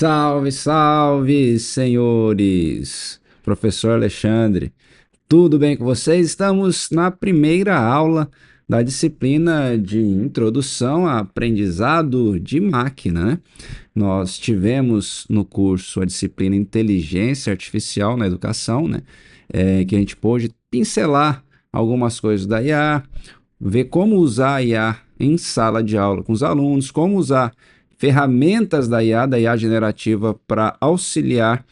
Salve, salve, senhores! Professor Alexandre, tudo bem com vocês? Estamos na primeira aula da disciplina de Introdução a Aprendizado de Máquina, né? Nós tivemos no curso a disciplina Inteligência Artificial na Educação, né? Que a gente pôde pincelar algumas coisas da IA, ver como usar a IA em sala de aula com os alunos, como usar ferramentas da IA generativa para auxiliar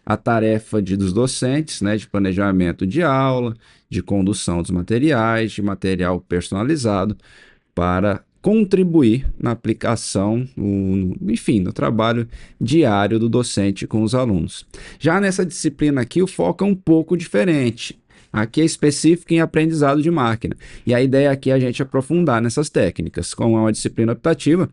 a tarefa dos docentes, né, de planejamento de aula, de condução dos materiais, de material personalizado, para contribuir na aplicação, enfim, no trabalho diário do docente com os alunos. Já nessa disciplina aqui, o foco é um pouco diferente. Aqui é específico em aprendizado de máquina. E a ideia aqui é a gente aprofundar nessas técnicas. Como é uma disciplina optativa,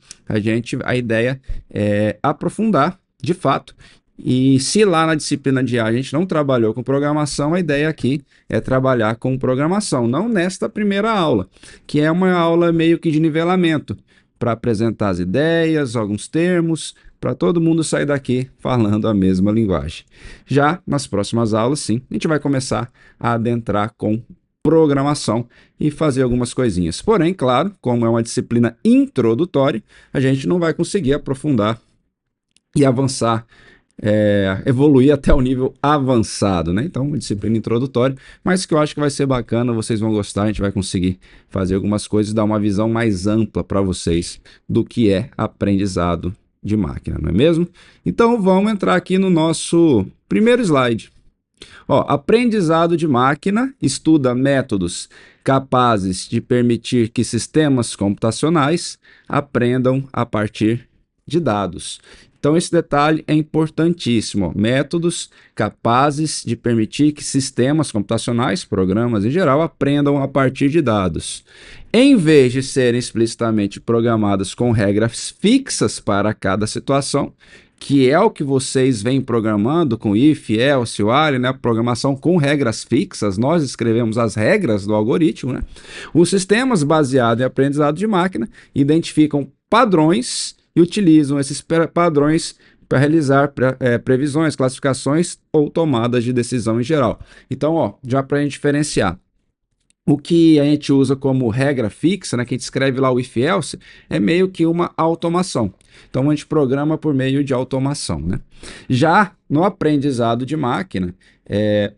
a ideia é aprofundar, de fato. E se lá na disciplina de IA a gente não trabalhou com programação, a ideia aqui é trabalhar com programação, não nesta primeira aula, que é uma aula meio que de nivelamento, para apresentar as ideias, alguns termos, para todo mundo sair daqui falando a mesma linguagem. Já nas próximas aulas, sim, a gente vai começar a adentrar com programação e fazer algumas coisinhas. Porém, claro, como é uma disciplina introdutória, a gente não vai conseguir aprofundar e avançar, evoluir até o nível avançado, né? Então, uma disciplina introdutória, mas que eu acho que vai ser bacana, vocês vão gostar, a gente vai conseguir fazer algumas coisas e dar uma visão mais ampla para vocês do que é aprendizado de máquina, não é mesmo? Então, vamos entrar aqui no nosso primeiro slide. Ó, aprendizado de máquina estuda métodos capazes de permitir que sistemas computacionais aprendam a partir de dados. Então, esse detalhe é importantíssimo. Métodos capazes de permitir que sistemas computacionais, programas em geral, aprendam a partir de dados. Em vez de serem explicitamente programados com regras fixas para cada situação, que é o que vocês vêm programando com if, else, while, né? Programação com regras fixas, nós escrevemos as regras do algoritmo, né? Os sistemas baseados em aprendizado de máquina identificam padrões e utilizam esses padrões para realizar previsões, classificações ou tomadas de decisão em geral. Então, ó, já para a gente diferenciar, o que a gente usa como regra fixa, né, que a gente escreve lá o if else, é meio que uma automação. Então, a gente programa por meio de automação, né? Já no aprendizado de máquina,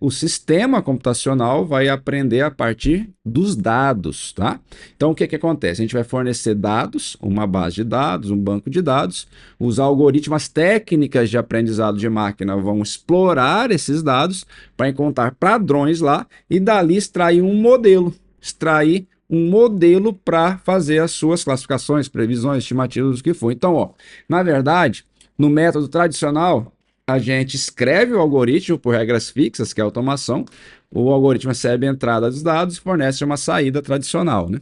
o sistema computacional vai aprender a partir dos dados, tá? Então, o que acontece? A gente vai fornecer dados, uma base de dados, um banco de dados, os algoritmos, as técnicas de aprendizado de máquina vão explorar esses dados para encontrar padrões lá e dali extrair um modelo para fazer as suas classificações, previsões, estimativas, o que for. Então, ó, na verdade, no método tradicional, a gente escreve o algoritmo por regras fixas, que é a automação, o algoritmo recebe a entrada dos dados e fornece uma saída tradicional, né?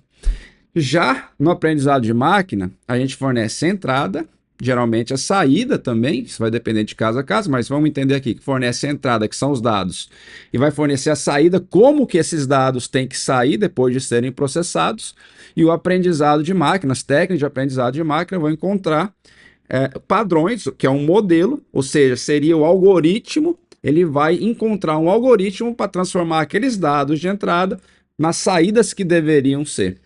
Já no aprendizado de máquina, a gente fornece a entrada, geralmente a saída também, isso vai depender de caso a caso, mas vamos entender aqui que fornece a entrada, que são os dados, e vai fornecer a saída, como que esses dados têm que sair depois de serem processados, e o aprendizado de máquina, as técnicas de aprendizado de máquina vão encontrar padrões, que é um modelo, ou seja, seria o algoritmo, ele vai encontrar um algoritmo para transformar aqueles dados de entrada nas saídas que deveriam ser.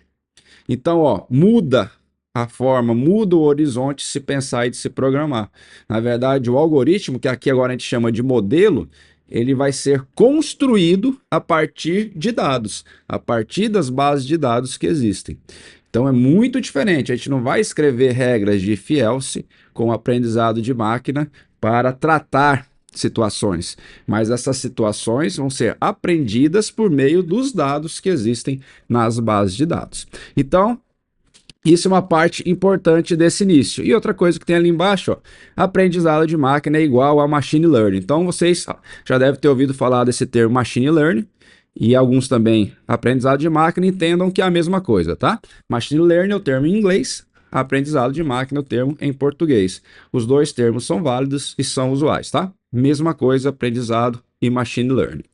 Então, ó, muda a forma, muda o horizonte de se pensar e de se programar. Na verdade, o algoritmo, que aqui agora a gente chama de modelo, ele vai ser construído a partir de dados, a partir das bases de dados que existem. Então é muito diferente, a gente não vai escrever regras de if else com aprendizado de máquina para tratar situações, mas essas situações vão ser aprendidas por meio dos dados que existem nas bases de dados. Então, isso é uma parte importante desse início. E outra coisa que tem ali embaixo, ó, aprendizado de máquina é igual a machine learning. Então vocês já devem ter ouvido falar desse termo machine learning, e alguns também aprendizado de máquina, entendam que é a mesma coisa, tá? Machine learning é o termo em inglês, aprendizado de máquina é o termo em português. Os dois termos são válidos e são usuais, tá? Mesma coisa, aprendizado e machine learning.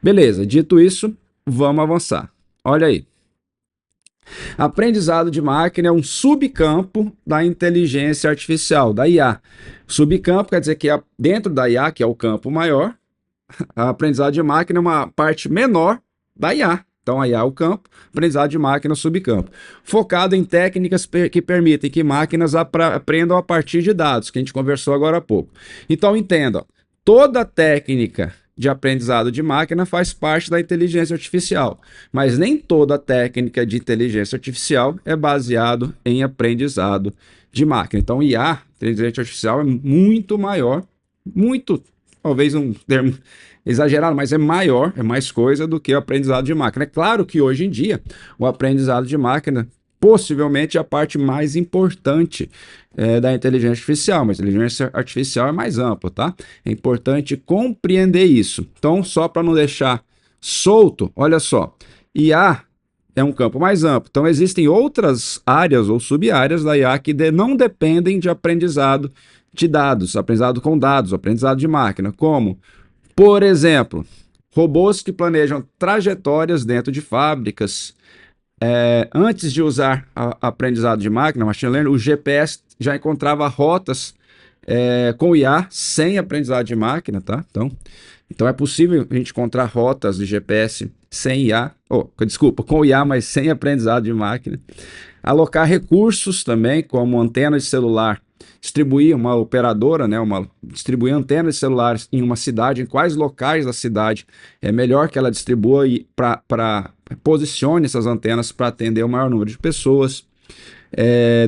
Beleza, dito isso, vamos avançar. Olha aí. Aprendizado de máquina é um subcampo da inteligência artificial, da IA. Subcampo quer dizer que dentro da IA, que é o campo maior, a aprendizado de máquina é uma parte menor da IA. Então, a IA é o campo, aprendizado de máquina é o subcampo. Focado em técnicas que permitem que máquinas aprendam a partir de dados, que a gente conversou agora há pouco. Então, entenda, toda técnica de aprendizado de máquina faz parte da inteligência artificial, mas nem toda técnica de inteligência artificial é baseado em aprendizado de máquina. Então, IA, inteligência artificial, é muito maior, muito, talvez um termo exagerado, mas é maior, é mais coisa do que o aprendizado de máquina. É claro que hoje em dia o aprendizado de máquina possivelmente é a parte mais importante da inteligência artificial, mas a inteligência artificial é mais ampla, tá? É importante compreender isso. Então, só para não deixar solto, olha só, IA é um campo mais amplo. Então, existem outras áreas ou sub-áreas da IA que não dependem de aprendizado de dados, aprendizado com dados, aprendizado de máquina, como, por exemplo, robôs que planejam trajetórias dentro de fábricas. Antes de usar aprendizado de máquina, machine learning, o GPS já encontrava rotas com IA sem aprendizado de máquina, tá? Então é possível a gente encontrar rotas de GPS sem IA, desculpa, com IA, mas sem aprendizado de máquina. Alocar recursos também, como antena de celular, distribuir uma operadora, né, distribuir antenas de celulares em uma cidade, em quais locais da cidade é melhor que ela distribua para posicione essas antenas para atender o maior número de pessoas,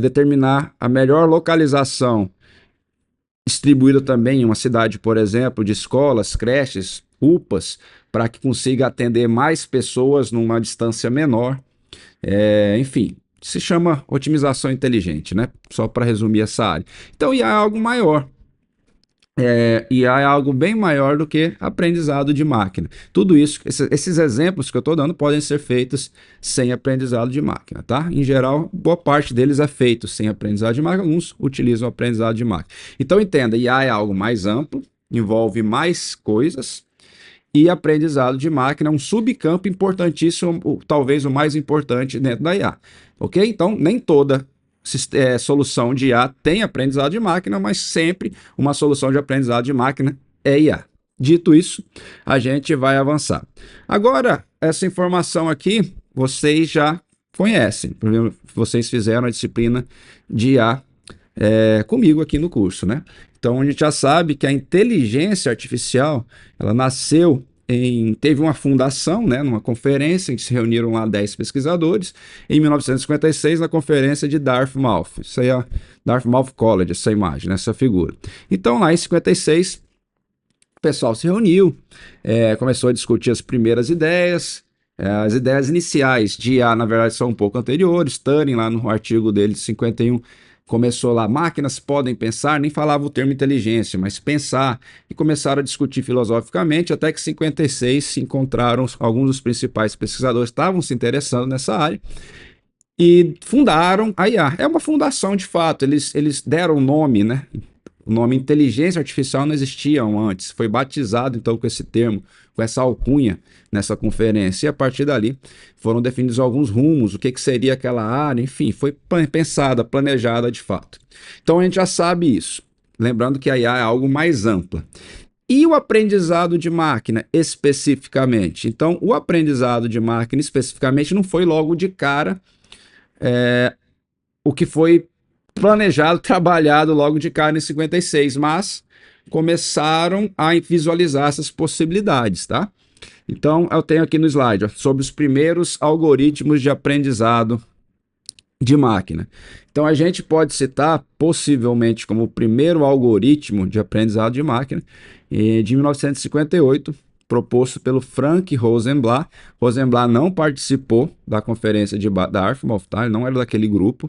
determinar a melhor localização distribuída também em uma cidade, por exemplo, de escolas, creches, UPAs, para que consiga atender mais pessoas numa distância menor, enfim. Se chama otimização inteligente, né? Só para resumir essa área. Então, IA é algo maior. IA é algo bem maior do que aprendizado de máquina. Tudo isso, esses exemplos que eu estou dando podem ser feitos sem aprendizado de máquina, tá? Em geral, boa parte deles é feito sem aprendizado de máquina, alguns utilizam aprendizado de máquina. Então, entenda, IA é algo mais amplo, envolve mais coisas, e aprendizado de máquina é um subcampo importantíssimo, talvez o mais importante dentro da IA. Ok? Então, nem toda solução de IA tem aprendizado de máquina, mas sempre uma solução de aprendizado de máquina é IA. Dito isso, a gente vai avançar. Agora, essa informação aqui, vocês já conhecem. Vocês fizeram a disciplina de IA comigo aqui no curso, né? Então, a gente já sabe que a inteligência artificial, ela nasceu teve uma fundação, né, numa conferência em que se reuniram lá 10 pesquisadores, em 1956, na conferência de Dartmouth. Isso aí é Dartmouth College, essa imagem, essa figura. Então, lá em 56, o pessoal se reuniu, começou a discutir as primeiras ideias. As ideias iniciais de IA, na verdade, são um pouco anteriores. Turing, lá no artigo dele de 51, começou lá, máquinas podem pensar, nem falava o termo inteligência, mas pensar, e começaram a discutir filosoficamente, até que em 56 se encontraram alguns dos principais pesquisadores, estavam se interessando nessa área, e fundaram a IA. É uma fundação de fato, eles deram o nome, né? O nome inteligência artificial não existia antes, foi batizado então com esse termo, com essa alcunha nessa conferência, e a partir dali foram definidos alguns rumos, o que seria aquela área, enfim, foi pensada, planejada de fato. Então a gente já sabe isso, lembrando que a IA é algo mais ampla. E o aprendizado de máquina especificamente? Então o aprendizado de máquina especificamente não foi logo de cara o que foi planejado, trabalhado logo de cara em 56, mas começaram a visualizar essas possibilidades, tá? Então, eu tenho aqui no slide sobre os primeiros algoritmos de aprendizado de máquina. Então, a gente pode citar, possivelmente, como o primeiro algoritmo de aprendizado de máquina, de 1958, proposto pelo Frank Rosenblatt. Rosenblatt não participou da conferência de Dartmouth, tá? Ele não era daquele grupo.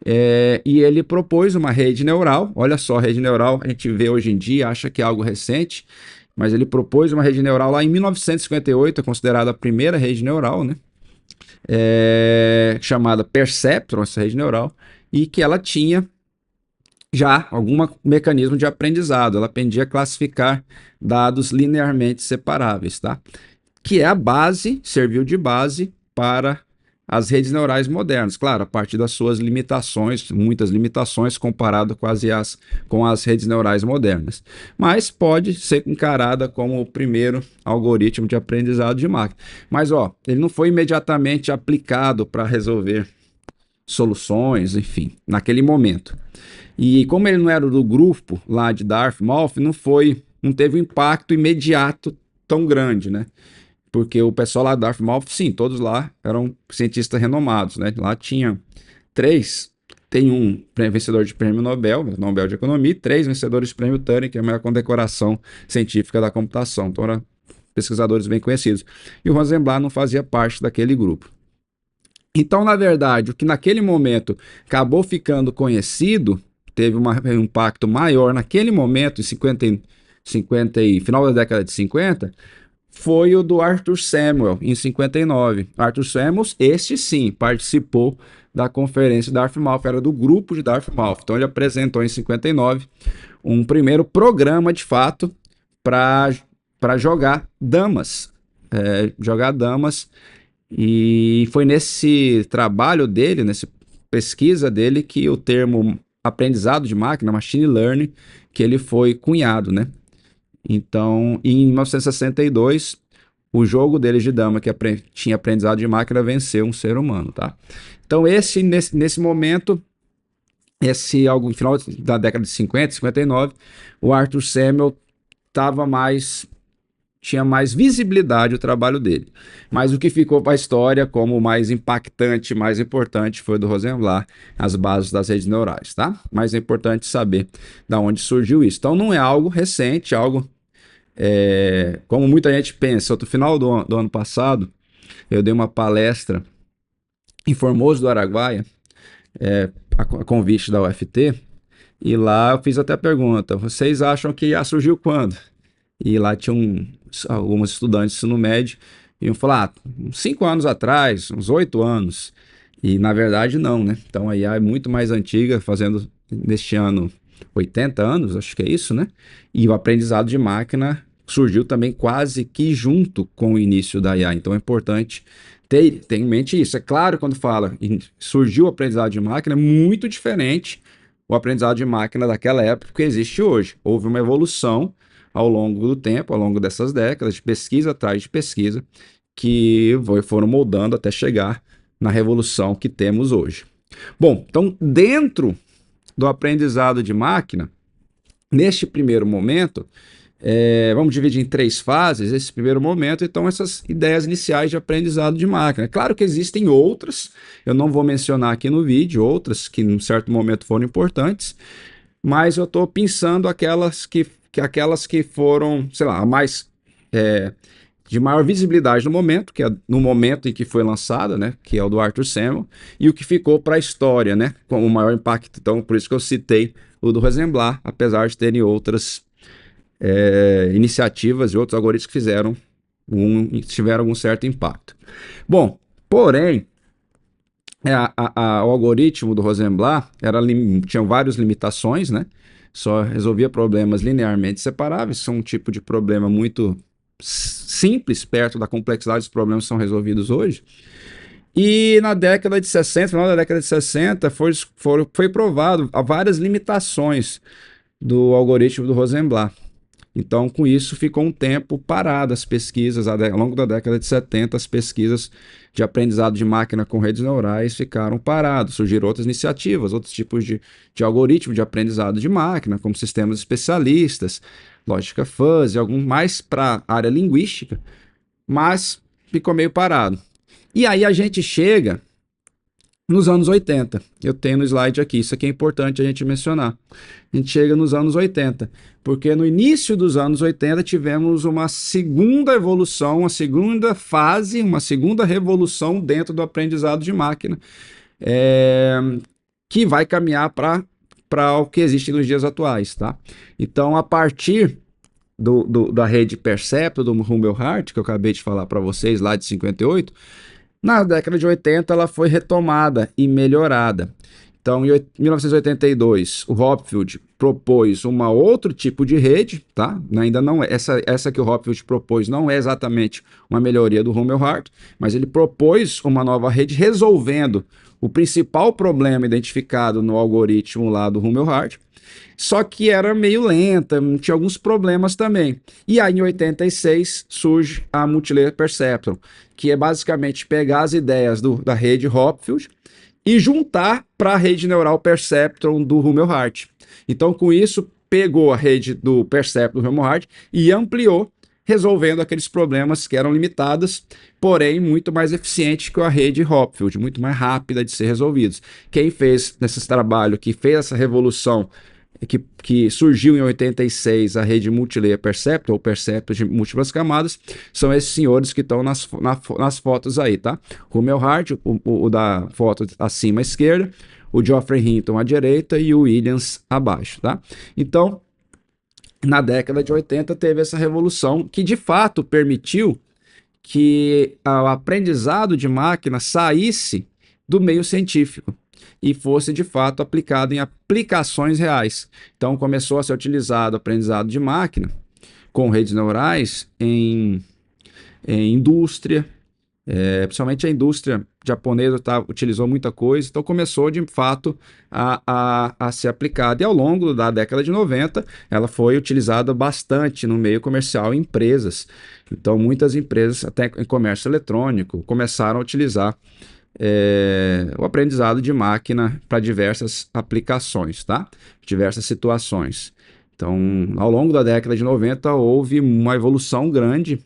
E ele propôs uma rede neural. Olha só, rede neural a gente vê hoje em dia, acha que é algo recente, mas ele propôs uma rede neural lá em 1958, é considerada a primeira rede neural, né? Chamada Perceptron, essa rede neural, e que ela tinha já algum mecanismo de aprendizado, ela aprendia a classificar dados linearmente separáveis, tá? Que é a base, serviu de base para as redes neurais modernas. Claro, a partir das suas limitações, muitas limitações comparado com as redes neurais modernas. Mas pode ser encarada como o primeiro algoritmo de aprendizado de máquina. Mas, ele não foi imediatamente aplicado para resolver soluções, enfim, naquele momento. E como ele não era do grupo lá de Dartmouth, não teve um impacto imediato tão grande, né? Porque o pessoal lá de Dartmouth, sim, todos lá eram cientistas renomados, né? Lá tinha tem um vencedor de prêmio Nobel de Economia, e 3 vencedores de prêmio Turing, que é a maior condecoração científica da computação. Então eram pesquisadores bem conhecidos. E o Rosenblatt não fazia parte daquele grupo. Então, na verdade, o que naquele momento acabou ficando conhecido, teve um impacto maior naquele momento, final da década de 50, foi o do Arthur Samuel, em 59. Arthur Samuel, este sim, participou da conferência de Dartmouth, era do grupo de Dartmouth. Então ele apresentou em 59 um primeiro programa, de fato, para jogar damas. E foi nesse trabalho dele, nessa pesquisa dele, que o termo aprendizado de máquina, machine learning, que ele foi cunhado, né? Então, em 1962, o jogo dele de dama, que tinha aprendizado de máquina, venceu um ser humano, tá? Então, nesse momento, no final da década de 50, 59, o Arthur Samuel tinha mais visibilidade o trabalho dele. Mas o que ficou para a história como o mais impactante, mais importante, foi do Rosenblatt, as bases das redes neurais, tá? Mas é importante saber de onde surgiu isso. Então não é algo recente, como muita gente pensa. No final do ano passado, eu dei uma palestra em Formoso do Araguaia, a convite da UFT, e lá eu fiz até a pergunta: vocês acham que IA surgiu quando? E lá tinham alguns estudantes do ensino médio e iam falar, uns 5 anos atrás, uns 8 anos. E na verdade não, né? Então a IA é muito mais antiga, fazendo neste ano 80 anos, acho que é isso, né? E o aprendizado de máquina surgiu também quase que junto com o início da IA. Então é importante ter em mente isso. É claro, quando fala surgiu o aprendizado de máquina, é muito diferente o aprendizado de máquina daquela época que existe hoje. Houve uma evolução ao longo do tempo, ao longo dessas décadas, de pesquisa atrás de pesquisa, que foram moldando até chegar na revolução que temos hoje. Bom, então dentro do aprendizado de máquina, neste primeiro momento, vamos dividir em 3 fases esse primeiro momento. Então essas ideias iniciais de aprendizado de máquina. Claro que existem outras, eu não vou mencionar aqui no vídeo, outras que em um certo momento foram importantes, mas eu estou pensando aquelas que foram, sei lá, de maior visibilidade no momento, que é no momento em que foi lançada, né, que é o do Arthur Samuel, e o que ficou para a história, né, com o maior impacto. Então, por isso que eu citei o do Rosenblatt, apesar de terem outras iniciativas e outros algoritmos que tiveram algum certo impacto. Bom, porém, o algoritmo do Rosenblatt tinha várias limitações, né? Só resolvia problemas linearmente separáveis. São um tipo de problema muito simples perto da complexidade dos problemas que são resolvidos hoje. E na década de 60, final da década de 60, foi provado várias limitações do algoritmo do Rosenblatt. Então, com isso, ficou um tempo parado as pesquisas. Ao longo da década de 70, as pesquisas de aprendizado de máquina com redes neurais ficaram paradas. Surgiram outras iniciativas, outros tipos de algoritmo de aprendizado de máquina, como sistemas especialistas, lógica fuzzy, algum mais para a área linguística, mas ficou meio parado. E aí a gente chega nos anos 80. Eu tenho no slide aqui, isso aqui é importante a gente mencionar. A gente chega nos anos 80, porque no início dos anos 80 tivemos uma segunda evolução, uma segunda fase, uma segunda revolução dentro do aprendizado de máquina, que vai caminhar para o que existe nos dias atuais, tá? Então, a partir da rede Percepto, do Rumelhart, que eu acabei de falar para vocês, lá de 58, na década de 80 ela foi retomada e melhorada. Então, em 1982, o Hopfield propôs um outro tipo de rede, tá? Ainda não é essa que o Hopfield propôs não é exatamente uma melhoria do Rumelhart, mas ele propôs uma nova rede resolvendo o principal problema identificado no algoritmo lá do Rumelhart, só que era meio lenta, tinha alguns problemas também. E aí, em 86, surge a Multilayer Perceptron, que é basicamente pegar as ideias da rede Hopfield e juntar para a rede neural Perceptron do Rumelhart. Então, com isso, pegou a rede do Perceptron do Rumelhart e ampliou, resolvendo aqueles problemas que eram limitados, porém muito mais eficiente que a rede Hopfield, muito mais rápida de ser resolvidos. Quem fez nesse trabalho, que fez essa revolução, que surgiu em 86 a rede Multilayer Perceptor, ou Perceptor de múltiplas camadas, são esses senhores que estão nas fotos aí, tá? Rumelhart, o da foto acima à esquerda, o Geoffrey Hinton à direita e o Williams abaixo, tá? Então, na década de 80 teve essa revolução que de fato permitiu que o aprendizado de máquina saísse do meio científico e fosse de fato aplicado em aplicações reais. Então começou a ser utilizado o aprendizado de máquina com redes neurais em indústria, principalmente a indústria japonesa utilizou muita coisa, então começou de fato a ser aplicada. E ao longo da década de 90, ela foi utilizada bastante no meio comercial em empresas. Então muitas empresas, até em comércio eletrônico, começaram a utilizar o aprendizado de máquina para diversas aplicações, tá? Diversas situações. Então, ao longo da década de 90, houve uma evolução grande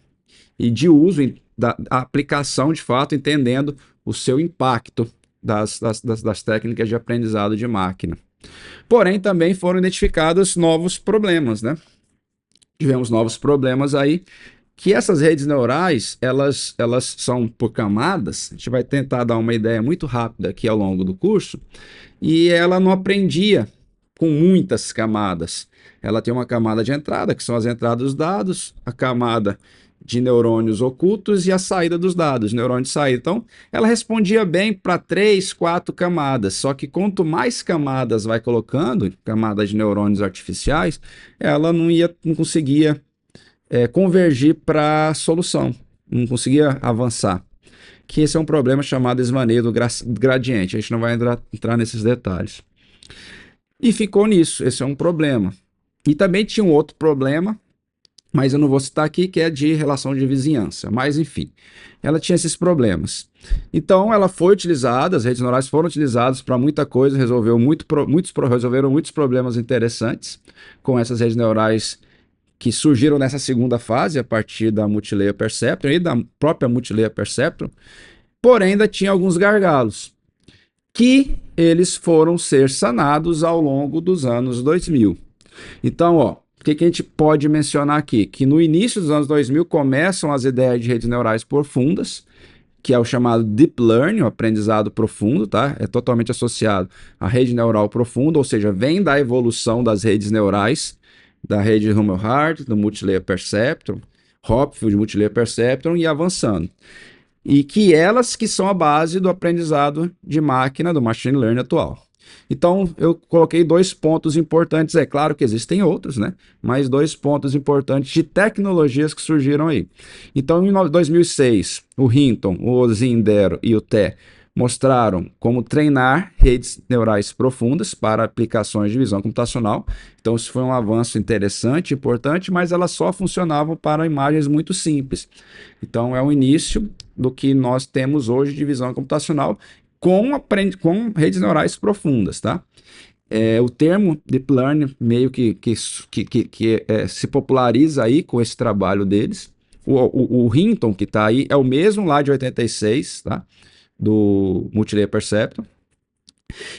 e de uso da aplicação de fato, entendendo o seu impacto das técnicas de aprendizado de máquina. Porém, também foram identificados novos problemas, né? Tivemos novos problemas aí, que essas redes neurais, elas são por camadas. A gente vai tentar dar uma ideia muito rápida aqui ao longo do curso, e ela não aprendia com muitas camadas. Ela tem uma camada de entrada, que são as entradas dos dados, a camada de neurônios ocultos e a saída dos dados, neurônio de saída. Então, ela respondia bem para 3, 4 camadas, só que quanto mais camadas vai colocando, camadas de neurônios artificiais, ela não conseguia convergir para a solução, não conseguia avançar. Que esse é um problema chamado esvaneio do gradiente, a gente não vai entrar nesses detalhes. E ficou nisso, esse é um problema. E também tinha um outro problema, mas eu não vou citar aqui, que é de relação de vizinhança. Mas, enfim, ela tinha esses problemas. Então, ela foi utilizada, as redes neurais foram utilizadas para muita coisa, resolveram muitos problemas interessantes com essas redes neurais que surgiram nessa segunda fase, a partir da Multilayer Perceptron e da própria Multilayer Perceptron, porém ainda tinha alguns gargalos, que eles foram ser sanados ao longo dos anos 2000. Então, o que a gente pode mencionar aqui? Que no início dos anos 2000 começam as ideias de redes neurais profundas, que é o chamado Deep Learning, o aprendizado profundo, tá? É totalmente associado à rede neural profunda, ou seja, vem da evolução das redes neurais, da rede Rumelhart, do Multilayer Perceptron, Hopfield, Multilayer Perceptron e avançando. E que elas que são a base do aprendizado de máquina, do Machine Learning atual. Então, eu coloquei 2 pontos importantes. É claro que existem outros, né? Mas 2 pontos importantes de tecnologias que surgiram aí. Então, em 2006, o Hinton, o Zindero e o Té mostraram como treinar redes neurais profundas para aplicações de visão computacional. Então, isso foi um avanço interessante, importante, mas elas só funcionavam para imagens muito simples. Então, é o início do que nós temos hoje de visão computacional com redes neurais profundas, tá? O termo Deep Learning meio que se populariza aí com esse trabalho deles. O Hinton, que está aí, é o mesmo lá de 86, tá? Do Multilayer Perceptron.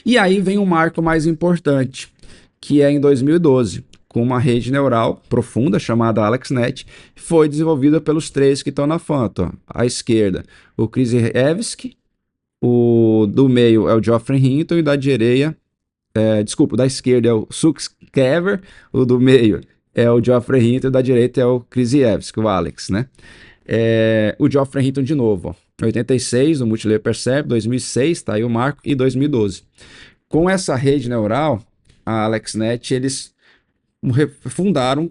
E aí vem um marco mais importante, que é em 2012, com uma rede neural profunda chamada AlexNet, foi desenvolvida pelos 3 que estão na foto. À esquerda, o Krzyzewski, o do meio é o Geoffrey Hinton e da direita, da esquerda é o Sutskever, o do meio é o Geoffrey Hinton e da direita é o Krzyzewski, o Alex, né? O Geoffrey Hinton de novo, ó. 86, o Multilayer Perceptron, 2006, tá aí o marco, e 2012. com essa rede neural, a AlexNet, eles fundaram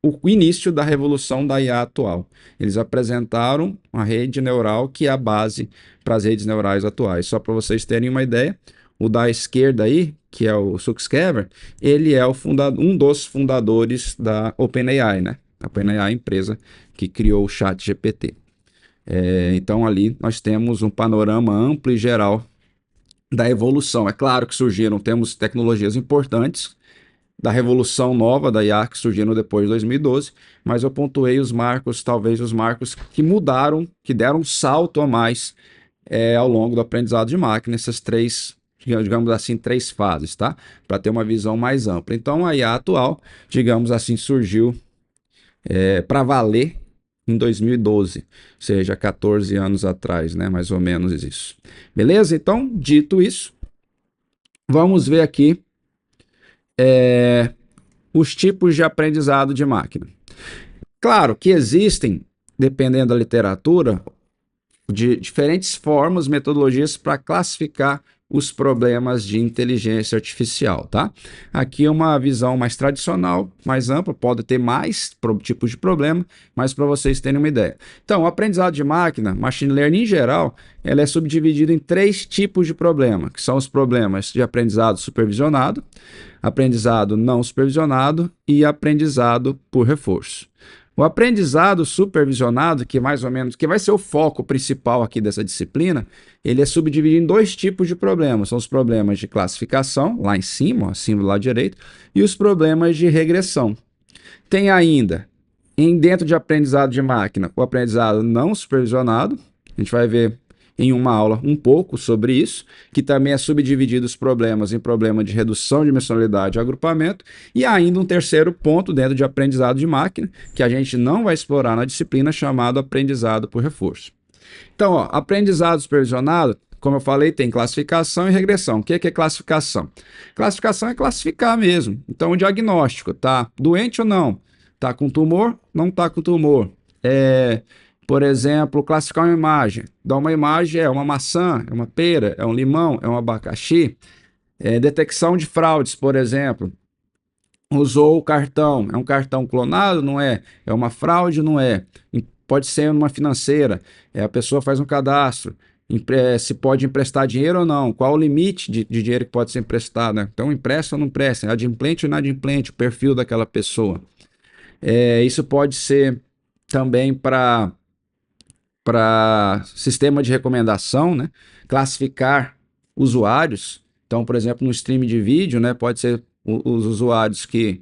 o início da revolução da IA atual. Eles apresentaram uma rede neural que é a base para as redes neurais atuais. Só para vocês terem uma ideia, o da esquerda aí, que é o Suskever, ele é um dos fundadores da OpenAI, né? A OpenAI é a empresa que criou o ChatGPT. Então ali nós temos um panorama amplo e geral da evolução. É claro que temos tecnologias importantes da revolução nova da IA que surgiram depois de 2012, mas eu pontuei os marcos, talvez os marcos que mudaram, que deram um salto a mais ao longo do aprendizado de máquina, essas três, digamos assim, três fases, tá? Para ter uma visão mais ampla. Então a IA atual, digamos assim, surgiu para valer em 2012, ou seja, 14 anos atrás, né? Mais ou menos isso. Beleza? Então, dito isso, vamos ver aqui os tipos de aprendizado de máquina. Claro que existem, dependendo da literatura, de diferentes formas, metodologias para classificar os problemas de inteligência artificial, tá? Aqui é uma visão mais tradicional, mais ampla, pode ter mais tipos de problema, mas para vocês terem uma ideia. Então, o aprendizado de máquina, machine learning em geral, ela é subdividido em 3 tipos de problema, que são os problemas de aprendizado supervisionado, aprendizado não supervisionado e aprendizado por reforço. O aprendizado supervisionado, que mais ou menos, que vai ser o foco principal aqui dessa disciplina, ele é subdividido em 2 tipos de problemas. São os problemas de classificação, lá em cima, acima do lado direito, e os problemas de regressão. Tem ainda, dentro de aprendizado de máquina, o aprendizado não supervisionado. A gente vai ver em uma aula um pouco sobre isso, que também é subdividido os problemas em problema de redução de dimensionalidade e agrupamento, e ainda um terceiro ponto dentro de aprendizado de máquina, que a gente não vai explorar na disciplina, chamado aprendizado por reforço. Então, aprendizado supervisionado, como eu falei, tem classificação e regressão. O que é classificação? Classificação é classificar mesmo. Então, o diagnóstico, tá doente ou não? Tá com tumor? Não tá com tumor. Por exemplo, classificar uma imagem. Dar uma imagem é uma maçã, é uma pera, é um limão, é um abacaxi. Detecção de fraudes, por exemplo. Usou o cartão, é um cartão clonado? Não é. É uma fraude? Não é. Pode ser uma financeira. A pessoa faz um cadastro. Se pode emprestar dinheiro ou não. Qual o limite de dinheiro que pode ser emprestado? Né? Então, empresta ou não empresta? Adimplente ou inadimplente? O perfil daquela pessoa. Isso pode ser também para sistema de recomendação, né? Classificar usuários. Então, por exemplo, no stream de vídeo, né? Pode ser os usuários que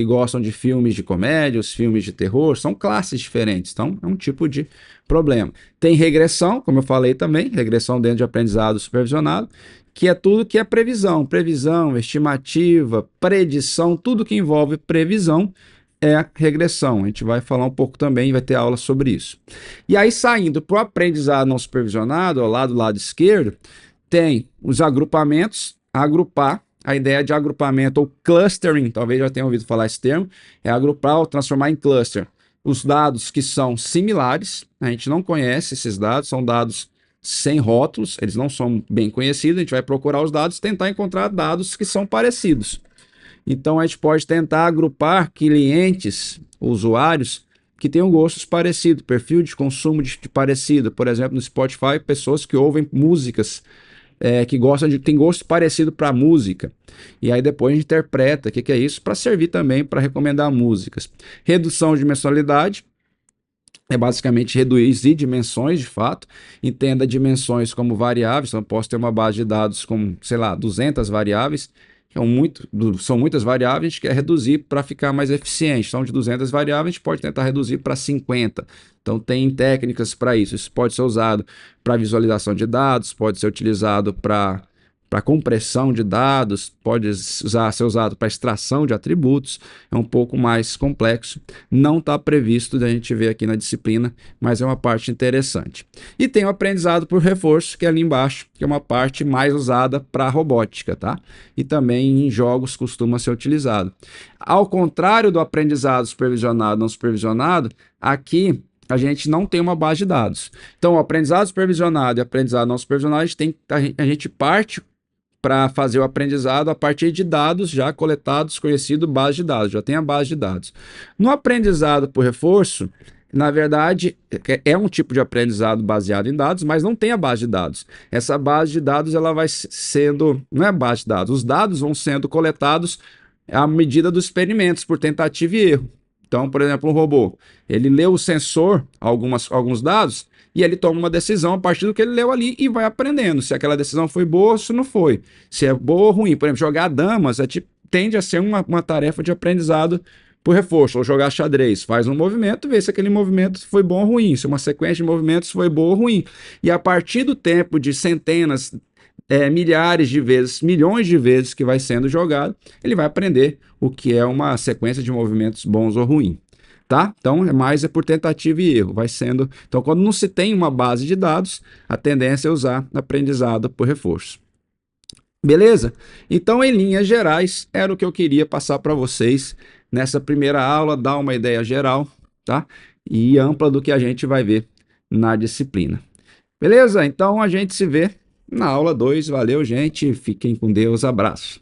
gostam de filmes de comédia, os filmes de terror, são classes diferentes. Então, é um tipo de problema. Tem regressão, como eu falei também, regressão dentro de aprendizado supervisionado, que é tudo que é previsão, estimativa, predição, tudo que envolve previsão é regressão. A gente vai falar um pouco também, vai ter aula sobre isso. E aí, saindo para o aprendizado não supervisionado, lá do lado esquerdo, tem os agrupamentos, agrupar. A ideia de agrupamento ou clustering, talvez já tenham ouvido falar esse termo, é agrupar ou transformar em cluster os dados que são similares. A gente não conhece esses dados, são dados sem rótulos, eles não são bem conhecidos. A gente vai procurar os dados e tentar encontrar dados que são parecidos. Então a gente pode tentar agrupar clientes, usuários que tenham gostos parecidos, perfil de consumo de parecido. Por exemplo, no Spotify, pessoas que ouvem músicas que tem gosto parecido para música. E aí depois a gente interpreta o que é isso para servir também para recomendar músicas. Redução de dimensionalidade é basicamente reduzir dimensões de fato. Entenda dimensões como variáveis. Então, posso ter uma base de dados com, sei lá, 200 variáveis. São muitas variáveis, a gente quer reduzir para ficar mais eficiente. Então, de 200 variáveis, a gente pode tentar reduzir para 50. Então, tem técnicas para isso. Isso pode ser usado para visualização de dados, pode ser utilizado para compressão de dados, pode ser usado para extração de atributos. É um pouco mais complexo. Não está previsto da gente ver aqui na disciplina, mas é uma parte interessante. E tem o aprendizado por reforço, que é ali embaixo, que é uma parte mais usada para robótica, tá? E também em jogos costuma ser utilizado. Ao contrário do aprendizado supervisionado, não supervisionado, aqui a gente não tem uma base de dados. Então, o aprendizado supervisionado e aprendizado não supervisionado, a gente parte para fazer o aprendizado a partir de dados já coletados, conhecido base de dados, já tem a base de dados. No aprendizado por reforço, na verdade, é um tipo de aprendizado baseado em dados, mas não tem a base de dados. Essa base de dados ela vai sendo, não é base de dados, os dados vão sendo coletados à medida dos experimentos, por tentativa e erro. Então, por exemplo, um robô, ele lê o sensor, alguns dados, e ele toma uma decisão a partir do que ele leu ali e vai aprendendo se aquela decisão foi boa ou se não foi, se é boa ou ruim. Por exemplo, jogar damas tende a ser uma tarefa de aprendizado por reforço, ou jogar xadrez, faz um movimento, vê se aquele movimento foi bom ou ruim, se uma sequência de movimentos foi boa ou ruim. E a partir do tempo de centenas, milhares de vezes, milhões de vezes que vai sendo jogado, ele vai aprender o que é uma sequência de movimentos bons ou ruins. Tá? Então, é por tentativa e erro, vai sendo. Então, quando não se tem uma base de dados, a tendência é usar aprendizado por reforço. Beleza? Então, em linhas gerais, era o que eu queria passar para vocês nessa primeira aula, dar uma ideia geral, tá? E ampla do que a gente vai ver na disciplina. Beleza? Então, a gente se vê na aula 2. Valeu, gente. Fiquem com Deus. Abraço.